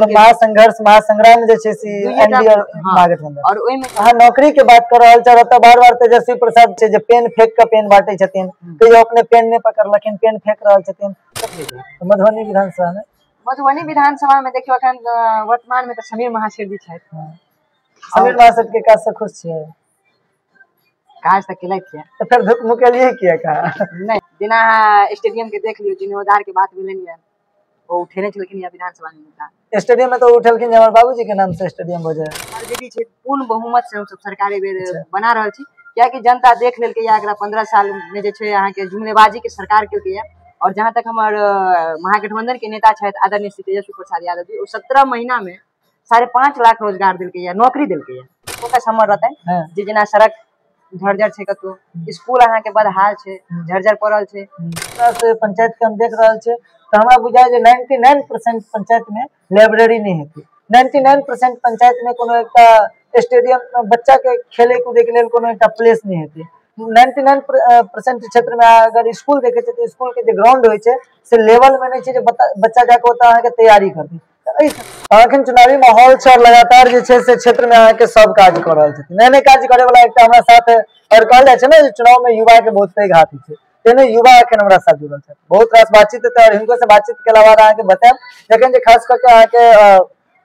Mahasangharsh महासंग्राम NDA और महागठबंधन और ओइ में अहाँ नौकरी के बात कर रहल छ त बार-बार तेजस्वी प्रसाद छै जे पेन फेंक के पेन बांटे छथिन कहियो अपने पेन नहीं पकड़लखिन पेन फेंक रहल छथिन मधुबनी विधानसभा में देखियो अखन वर्तमान में त समीर महासेठ जी छै समीर महासेठ के काज से खुश छियै काज तक केले छियै तो फिर धुक मुकेलिए किया का नहीं बिना स्टेडियम के देख लियो जिम्मेदार के बात भेलै नहीं वो उठेने छलखिन या विधानसभा में मुद्दा स्टेडियम में तो उठलखिन हमर बाबूजी के नाम से स्टेडियम हो जाए आरजेडी छै पूर्ण बहुमत से हम सब सरकार बेर बना रहल छी क्या कि जनता देख लेल के या अगला 15 साल में जे छै अहाँ के जुमलेबाजी के सरकार के है और जहां तक हमर महागठबंधन के नेता छै आदरणीय श्री तेजस्वी प्रसाद यादव जी 17 महीना में 5.5 लाख रोजगार दिलके या नौकरी दिलके या फोकस हमर रहतै जे जना सड़क झरझर छै कतो स्कूल अहाँ के बदहाल छै झरझर पड़ल छै पंचायत के हम देख रहल छै तो हमरा बुझाय जे 99% पंचायत में लाइब्रेरी नहीं हेतै 99% पंचायत में कोनो एकटा स्टेडियम बच्चा के खेले कूदे के लेल कोनो एकटा प्लेस नहीं हेतै 99% क्षेत्र में अगर स्कूल देखे छै तो स्कूल के जे ग्राउंड होय छै से लेवल में नहीं छै जे बच्चा जाके ओता अहाँ के तैयारी करतै अखन चुनावी माहौल छै और लगातार जे छै से क्षेत्र में अहाँ के सब काज कर रहल छथिन नए काज करे वाला एकटा हमरा साथ और कहल जाय छै ने चुनाव में युवा के बहुत पैघ हाथ छै तेने युवा अखन हमरा साथ जुड़ल छै बहुत रास बातचीत हेतै और हिनको से बातचीत के अलावा अहाँ के बताएब जखन जे खास करके अहाँ के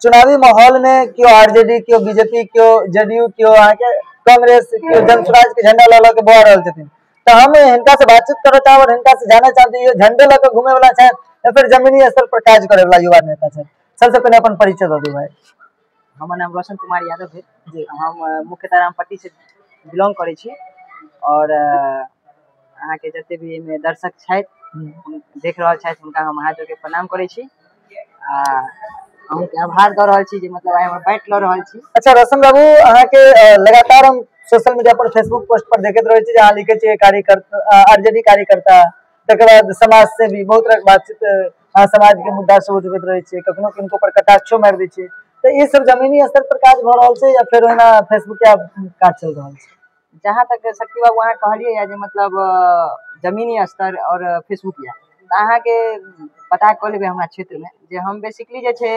चुनावी माहौल में क्यों आरजेडी क्यों बीजेपी क्यों जेडीयू क्यों अहाँ के कांग्रेस क्यों जनसुराज के झंडा ल के बह रहल छथिन तो हम हिनका से बातचीत करय चाहब और हिनका से जानना चाहते ये झंडे ल के घूमे वाला छै या फिर जमीनी स्तर पर काज करे वाला युवा नेता छै सबसे पहले अपन परिचय दे दू भाई हमर नाम रोशन कुमार यादव है जी हम मुख्यतः रामपट्टी से बिलोंग करे छी और अहाँ के जते भी में दर्शक छै देख रहल छै उनका हम हाथ जोड़ के प्रणाम करे छी आ हम के आभार द रहल छी जे मतलब आइ हम बैठ ल रहल छी अच्छा रोशन बाबू अहाँ के लगातार हम सोशल मीडिया पर फेसबुक पोस्ट पर देखैत रहै छी जे अहाँ लिखै छी कार्यकर्ता आरजेडी कार्यकर्ता तकर बाद समाज से भी बहुत तरह बातचीत समाज के मुद्दा से उठबैत रहे छी कखनो किनको पर कटाक्षो मार दै छी तो ये सब जमीनी स्तर पर काज भ रहल छै या फिर ओना फेसबुक के काज चल रहल छै जहां तक शक्ति बाबू अहाँ कहलिए या जे मतलब जमीनी स्तर और फेसबुक या अहाँ के पता कर लेबे हमरा क्षेत्र में जे हम बेसिकली जे छै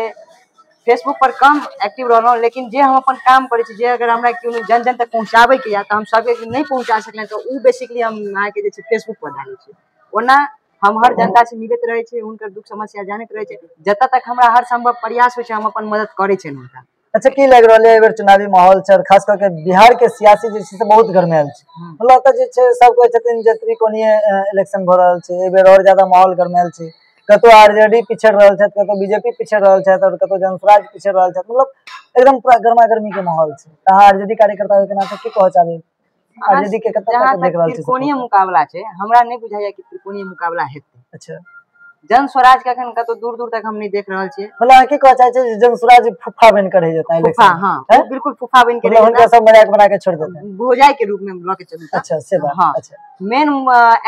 फेसबुक पर कम एक्टिव रहलहुँ लेकिन जे हम अपन काम करे छी जे अगर हमरा क्यों जन जन तक पहुँचाबे के या तो हम सबके नहीं पहुँचा सकले तो उ बेसिकली हम अहाँ के जे छै फेसबुक पर डाले छी ओना हम हर जनता से मिलत रहे छी उनकर दुख समस्या जानत रहे छी जत तक हमरा हर संभव प्रयास होय छै हम अपन मदद करे छी उनका अच्छा की लग रहल है चुनावी माहौल छै खास करके बिहार के सियासी जे छै से बहुत गरमायल छै मतलब त जे छै सब कोई छथिन जे त्रिकोणीय इलेक्शन भ रहल छै ए बेर और ज्यादा माहौल गरमायल छै कतो आरजेडी पिछड़ रहल छै कतो बीजेपी पिछड़ रहल छै और कतो जनसुराज पिछड़ रहल छै मतलब एकदम पूरा गर्मा गर्मी के माहौल छै अहाँ आरजेडी कार्यकर्ता के नाते की कहय चाहबे आरजेडी के कत तक देख रहल छै त्रिकोणीय मुकाबला छै हमरा नहीं बुझाइया कि त्रिकोणीय मुकाबला हेतै अच्छा जन स्वराज के अखन कतो दूर दूर तक हम नहीं देख रहल छी मतलब की कहय चाहे छै जन स्वराज फुफा बन कर रह जाता है फुफा हां बिल्कुल फुफा बन के मतलब उनका सब मजाक बना के छोड़ देते हैं भोजाई के रूप में ल के चलता अच्छा से बात हां अच्छा मेन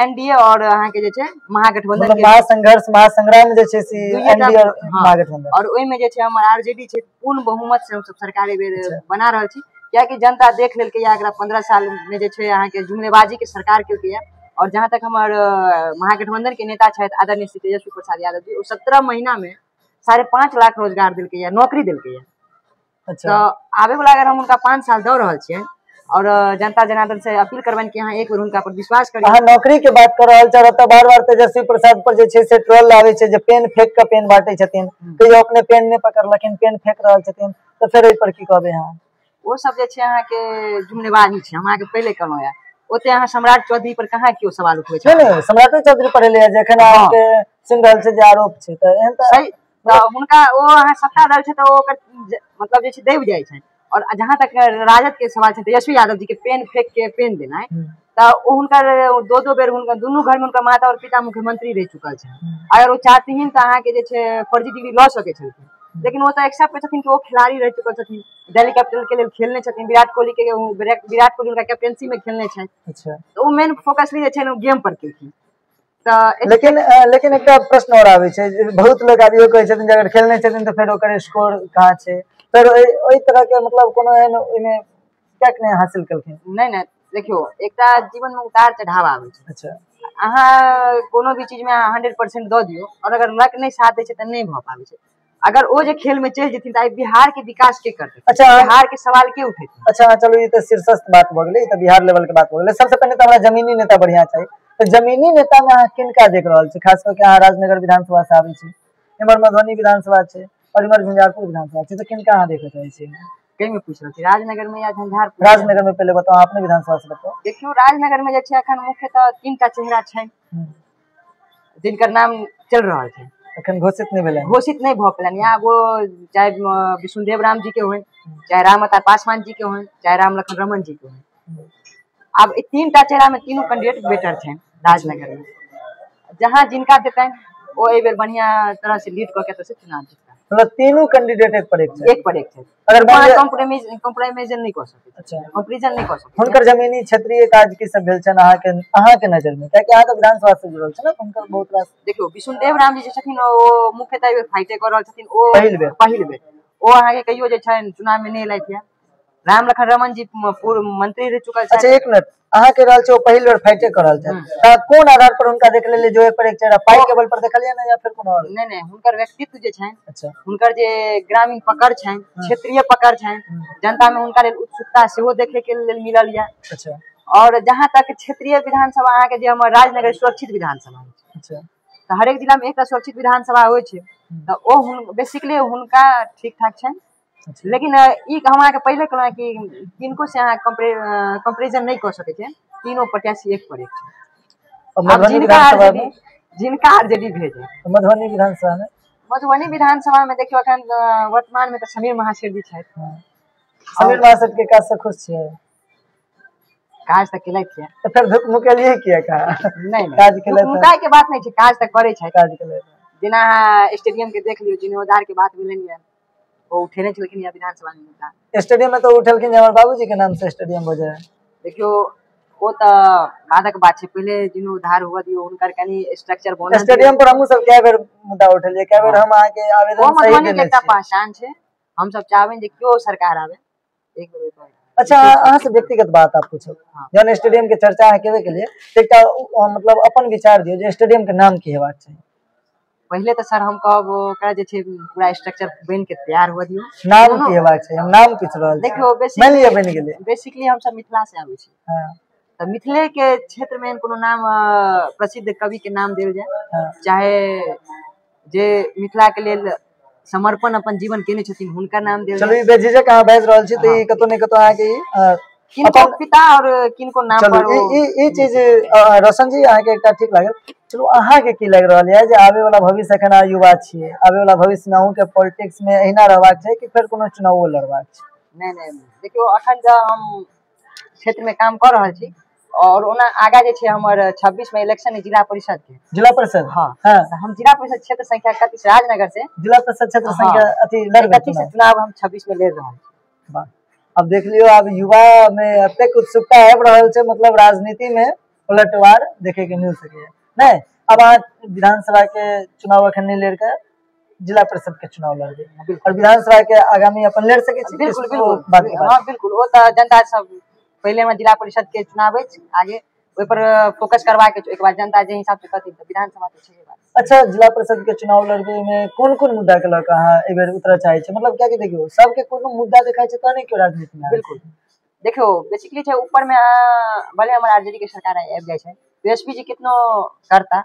एनडीए और अहाँ के जे छै महागठबंधन के महासंघर्ष महासंग्राम जे छै एनडीए और महागठबंधन और ओइ में जे छै हमर आरजेडी छै पूर्ण बहुमत से हम सब सरकार बेर बना रहल छी क्या कि जनता देख लेल के या अगला 15 साल में जे छै अहाँ के जुमलेबाजी के सरकार के है और जहां तक हमर महागठबंधन के नेता छै आदरणीय श्री तेजस्वी प्रसाद यादव जी 17 महीना में 5.5 लाख रोजगार दिलके या नौकरी दिलके या अच्छा तो आवे वाला अगर हम उनका 5 साल दे रहल छियै और जनता जनार्दन से अपील करबन कि अहाँ एक बार उनका पर विश्वास करिए अहाँ नौकरी के बात कर रहल छ त बार-बार तेजस्वी प्रसाद पर जे छै से ट्रोल आवे छै जे पेन फेंक के पेन बांटे छथिन कहियो अपने पेन नहीं पकड़लखिन पेन फेंक रहल छथिन तो फिर ओइ पर की कहबे अहाँ वो सब जे छै अहाँ के जुमलेबाजी छै हम अहाँ के पहले कहलौ या ओते अहाँ सम्राट चौधरी पर कहाँ क्यों सवाल उठबै छै नहीं सम्राट चौधरी पर ले जखन अहाँ के सुन रहल छै जे आरोप छै त एहन त सही हुनका ओ अहाँ सत्ता दल छै त ओकर मतलब जे छै देब जाय छै और जहां तक राजद के सवाल छै तेजस्वी यादव जी के पेन फेंक के पेन देना त हुनकर दो बेर हुनकर दुनू घर में उनका माता और पिता मुख्यमंत्री रह चुकल छै अगर वो चाहतीन त अहाँ के जे छै फर्जी डिग्री ल सके छथिन लेकिन वो तो एक्सेप्ट कर छथिन कि वो खिलाड़ी रह चुकल छथिन दिल्ली कैपिटल के लिए खेलने छथिन विराट कोहली उनका कैप्टेंसी में खेलने छै अच्छा तो वो मेन फोकस जे छै गेम पर केलखिन लेकिन एक प्रश्न और आवे छै बहुत लोग आबियो कहै छथिन अगर खेलने छथिन तो फिर ओकर स्कोर कहाँ छै फिर ओइ तरह के मतलब कोनो एहन ओइमे क्या नहीं हासिल केलखिन नहीं देखियो एकटा जीवन में उतार चढ़ाव आवे छै अच्छा अहाँ कोनो भी चीज में 100% द दियो और अगर लक नहीं साथ दे छै त नहीं भ पावे छै अगर वो जो खेल में चल जेथिन त बिहार के विकास के करते। अच्छा बिहार के सवाल के उठे। अच्छा चलो ये तो शीर्षस्थ बात हो गई, तो बिहार लेवल के बात हो गई। सबसे पहले तो हमारा जमीनी नेता बढ़िया चाहिए, तो जमीनी नेता में अहाँ किनका देख रहा छे? खास करके अहाँ राजनगर विधानसभा से आवे छे, इमर मधुबनी विधानसभा छे और इमर झंझारपुर विधानसभा छे, तो किनका अहाँ देखे चाहे छे? कई में पूछ रहे थे राजनगर में या झंझारपुर? राजनगर में पहले बताओ, आपने विधानसभा से बताओ। देखियो राजनगर में जे अखन मुख्यतः 3टा चेहरा छै जिनकर नाम चल रहा है, अखन घोषित नहीं भेल, घोषित नहीं भ पेलन। या वो चाहे विष्णुदेव राम जी के हो, चाहे राम अवतार पासवान जी के हो, चाहे राम लखन रमन जी के हो। अब 3टा चेहरा में तीनों कैंडिडेट बेटर थे राजनगर में, जहाँ जिनका देते वो एक बेर बढ़िया तरह से लीड करके तो से चुनाव जीतता। मतलब तीनों कैंडिडेट एक पर एक थे। अगर कंप्रोमाइजन नहीं कर सके। अच्छा कंपैरिजन नहीं कर सके। हुनकर जमीनी क्षेत्रीय काज की सब भेल छन अहाँ के नजर में, कियाकि अहाँ तो विधानसभा से जुड़ल छ ना, हुनकर बहुत रास। देखियो विष्णुदेव राम जी जे छथिन ओ मुख्यतः फाइटे कर रहल छथिन, ओ पहिल बेर ओ अहाँ के कहियो जे छन चुनाव में नहीं एलथि। राम लखन रमन जी पूर्व मंत्री रह चुकल छै। अच्छा एक मिनट, अहाँ के रहल छो पहिल बेर फाइटे कर रहल छै, त कोन आधार पर हुनका देख लेले जो एक पर एक चेहरा पाई केबल पर देखलिए ना, या फिर कोनो और? नहीं हुनकर व्यक्तित्व जे छै, अच्छा हुनकर जे ग्रामीण पकड़ छै, क्षेत्रीय पकड़ छै, जनता में हुनका लेल उत्सुकता सेहो देखे के लेल मिलल या। अच्छा और जहां तक क्षेत्रीय विधानसभा अहाँ के जे हमर राजनगर सुरक्षित विधानसभा है, अच्छा तो हर एक जिला में एक सुरक्षित विधानसभा होय छै, त ओ बेसिकली हुनका ठीक ठाक छै। लेकिन ई हमरा के पहले कहना कि किनको से अहाँ कंपैरिजन नहीं कर सके छे, तीनों प्रत्याशी एक पर एक छै। मधुबनी विधानसभा में जिनका आरजेडी भेजे, मधुबनी विधानसभा में देखियो अखन वर्तमान में तो समीर महासेठ जी छै। समीर महासेठ के काज से खुश छियै? काज तक केले छियै, तो फिर मुकेलिए किया कहा? नहीं काज केले, मुकाय के बात नहीं छै, काज तक करे छै, काज केले। जेना स्टेडियम के देख लियो, जीर्णोद्धार के बात भेलन है, वो उठेने छलखिन या विधानसभा में मुद्दा। स्टेडियम में तो उठलखिन हमर बाबूजी के नाम से स्टेडियम हो जाए। देखियो वो तो बाधक बात छै, पहले जीर्णोद्धार हुआ दियो, उनकर कनी स्ट्रक्चर बनल। स्टेडियम पर हमहु सब कई बेर मुद्दा उठलिए, कई बेर हम आके आवेदन सही देने एकटा पहचान छै, हम सब चाहबे जे क्यों सरकार आवे एक बेर। अच्छा अहाँ से व्यक्तिगत बात आप पूछो, जन स्टेडियम के चर्चा अहाँ केबे के लिए एकटा मतलब अपन विचार दियो जे स्टेडियम के नाम की हेबाक चाहिए? पहले तो सर हम कहब ओकरा जे छै पूरा स्ट्रक्चर बन के तैयार हो दियो, नाम की हेबाक चाहिए? हम नाम पूछ रहल छी। देखियो बेसिकली बन गेलै, बेसिकली हम सब मिथिला से आबै छी, हां तो मिथिले के क्षेत्र में कोनो नाम प्रसिद्ध कवि के नाम देल जाय, चाहे जे मिथिला के लेल समर्पण अपन जीवन केने छथिन हुनकर नाम देल। चलो ई बेझिझक अहाँ बाजि रहल छी, त ई कतो ने कतो अहाँ के किनको पिता और किनको नाम पर ई चीज रोशन जी अहाँ के एकटा ठीक लागल। चलो अहाँ के की लग रहल है जे आवे वाला भविष्य अखन युवा छियै, आवे वाला भविष्य में अहूँ के पॉलिटिक्स में एहिना रहबाक छै कि फिर कोनो चुनावो लड़बाक छै? नहीं देखियो अखन जे हम क्षेत्र में काम कर रहल छी और ओना आगा जे छै हमर 26 में इलेक्शन है जिला परिषद के। जिला परिषद? हाँ हम जिला परिषद क्षेत्र संख्या 31 राजनगर से जिला परिषद क्षेत्र संख्या अथी लड़बे 31 से चुनाव हम 26 में ले रहल छी। वाह, अब देख लियो अब युवा में अतेक उत्सुकता आबि रहल छै, मतलब राजनीति में पलटवार देखे के मिल सके नहीं। अब अहाँ विधानसभा के चुनाव अखन नहीं लड़ के जिला परिषद के चुनाव लड़बे और विधानसभा के आगामी अपन लड़ सके छी? बिल्कुल हाँ बिल्कुल, वो तो जनता सब पहले में जिला परिषद के चुनाव आगे ओइ पर फोकस करवा के एक बार जनता जे हिसाब से कहती विधानसभा तो छै बात। अच्छा जिला परिषद के चुनाव लड़बे में कोन मुद्दा के लक अहाँ ए बेर उतर चाहे छै? मतलब क्या कि देखियो सबके कोनो मुद्दा देखाय छै तने क्यों राजनीति में? बिल्कुल देखियो बेसिकली छै ऊपर में भले हमर आरजेडी के सरकार आबि जाय छै, एसपी जी कितनो करता,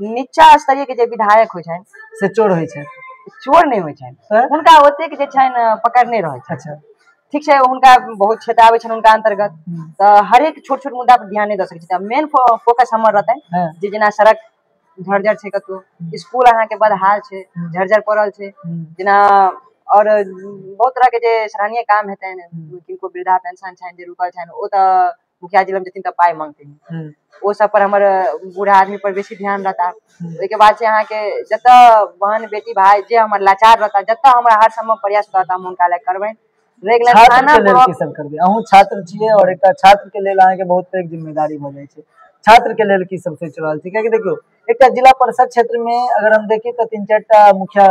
नीचा स्तरीय के जे विधायक होय छै से चोर होय छै? चोर नहीं होय छै, हुनका ओते के जे छै न पकड़ नहीं रहै छै। अच्छा ठीक है, उनका बहुत क्षेत्र आवे छै उनका अंतर्गत, तो हर एक छोट छोट मुद्दा पर ध्यान नहीं दे सके छै। मेन फोकस हमर रहते जे जेना सड़क झरझर छै, कतो स्कूल अहाँ के बदहाल छै, झरझर पड़ल छै, जेना और बहुत तरह के जे सराहनीय काम हेतै, किनको वृद्धा पेंशन छै जे रुकल छै ओ तो मुखिया जी लग जतिन त पाई मांगथिन, ओ सब पर हमर बूढ़ा आदमी पर बेसी ध्यान रहता। ओइ के बाद से अहाँ के जत बहन बेटी भाई जे हमर लाचार रहता, जत हमरा हर संभव प्रयास रहता हम उनका ले करबै। छात्र के लेल की सब करबे? अहूँ छात्र छियै और एकटा छात्र के लेल अहाँ के बहुत पैघ जिम्मेदारी भ जाय छै, छात्र के लेल की सब सोच रहल छी? कियाकि देखियो एकटा जिला परिषद क्षेत्र में अगर हम देखी तो 3-4टा मुखिया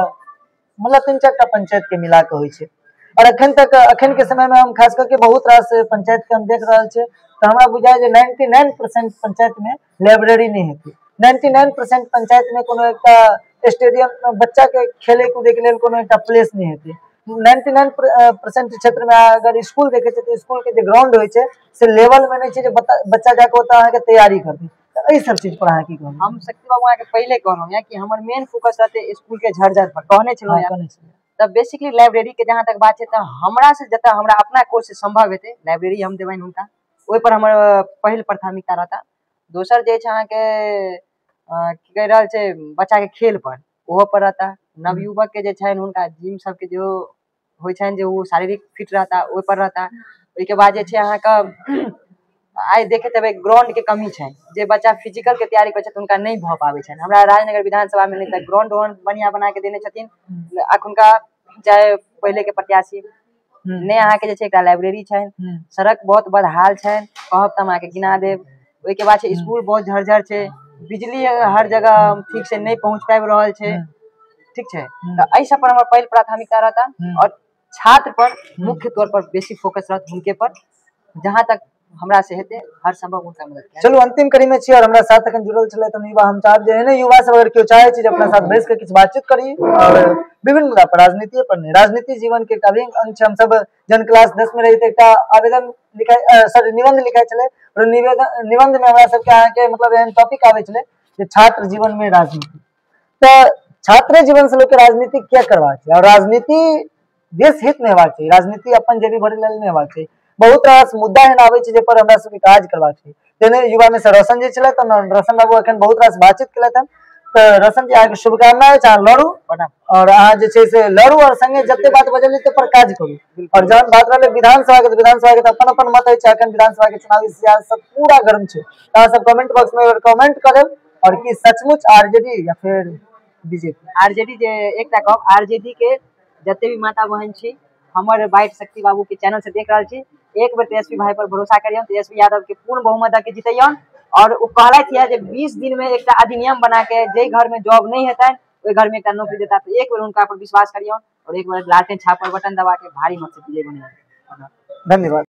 मतलब 3-4टा पंचायत के मिला के होय छै, और अखन के समय में हम खास करके बहुत रास पंचायत के हम देख रहल छै, तो हमरा बुझाय जे 99% पंचायत में लाइब्रेरी नहीं हेतै, 99% पंचायत में कोनो एकटा स्टेडियम बच्चा के खेले कूदे के लिए कोनो एक प्लेस नहीं हेतै। 99% क्षेत्र में अगर स्कूल देखे तो स्कूल के जो ग्राउंड होय छै से लेवल में नहीं छै, बच्चा जाके ओता अहाँ के तैयारी करते। एहि सब चीज पर अहाँ की कहब? हम शक्ति बाबू के पहले कहलहुँ या कि हमर मेन फोकस रहते स्कूल के झरझर पर, कहने छलहुँ या तब बेसिकली लाइब्रेरी के जहाँ तक बात है तो हमरा से जतऽ हमरा अपना कोर्स से संभव हेतै लाइब्रेरी हम देबनि हुनका, ओहि पर हमर पहिल प्राथमिकता रहता। दोसर जे छै अहाँके की कहि रहल छै बच्चा के खेल पर ओहो पर रहता। नवयुवक के जे छनि हुनका जिम सबके जो होइ छनि जे वो शारीरिक फिट रहता ओहि पर रहता। ओहिके बाद जे छै अहाँके आइ देखैत हेबै ग्राउंड के कमी छै, जे बच्चा फिजिकल के तैयारी करै छै हुनका नहीं भऽ पाबै छनि। हमरा राजनगर विधानसभा में नहीं ग्राउंड बढ़िया बना के देने छथिन अखुनका चाहे पहले के प्रत्याशी ने। अहाँ के जे छै एकटा लाइब्रेरी छै, सड़क बहुत बदहाल छै, कहब तऽ हम अहाँ के गिना देब। ओहिके बाद छै स्कूल बहुत झरझर छै, बिजली हर जगह ठीक से नहीं पहुँच पाबि रहल छै, ठीक छै। तो एहि सब पर हमर पहिल प्राथमिकता रहता और छात्र पर मुख्य तौर पर बेसी फोकस रहत हुनके पर, जहाँ तक हमरा से हेतै हर संभव उनका मदद करब। चलू अंतिम कड़ी में छी और हमरा साथ अखन जुड़ल छलै तऽ युवा हम चाहब जे एहने युवा सब अगर केओ चाहे छै जे अपना साथ बैस के किछु बातचीत करी और विभिन्न मुद्दा पर, राजनीति पर नहीं, राजनीति जीवन के एकटा अभिन्न अंग छै। हम सब जन क्लास 10 में रही तऽ एकटा आवेदन लिखाई सॉरी निबंध लिखाई छलै और निबंध में हमरा सबके अहाँ के मतलब एहन टॉपिक आबै छलै जे छात्र जीवन में राजनीति। तो छात्र जीवन से लोग के राजनीति क्या करबाक छै और राजनीति देश हित में हेबाक चाहिए, राजनीति अपन जेबी भरे लेल नहीं हेबाक चाहिए। बहुत रास मुद्दा एहन आबै छै जे पर हमरा सबके काज करबाक छै। तेने युवा में से रोशन जी छलै तऽ रोशन बाबू अखन बहुत रास बातचीत केलथि हन। तऽ रोशन जी अहाँके शुभकामना अछि, अहाँ लड़ू और अहाँ जे छै से लड़ू और संगे जते बात बजलियै ते पर काज करू। और जहन बात रहलै विधानसभा के, विधानसभा के अपन अपन मत अछि। अखन विधानसभा के चुनावी सियासत पूरा गर्म छै, अहाँ सब कमेंट बॉक्स में कमेंट करब और की सचमुच आरजेडी या फिर बीजेपी? आरजेडी जे एकटा कहब, आरजेडी के जते भी माता बहन छी हमर बाइट शक्ति बाबू के चैनल से देख रहल छी, एक बेर तेजस्वी भाई पर भरोसा करियौ, तेजस्वी यादव के पूर्ण बहुमत के जितैयन। और वो कहलथि है जे 20 दिन में एक अधिनियम बना के जे घर में जॉब नहीं हेतै ओहि घर में एक नौकरी देता। तो एक बार उनका पर विश्वास करियौ और एक बार लालटेन छाप पर बटन दबा के भारी मत से विजय बनियौ। धन्यवाद।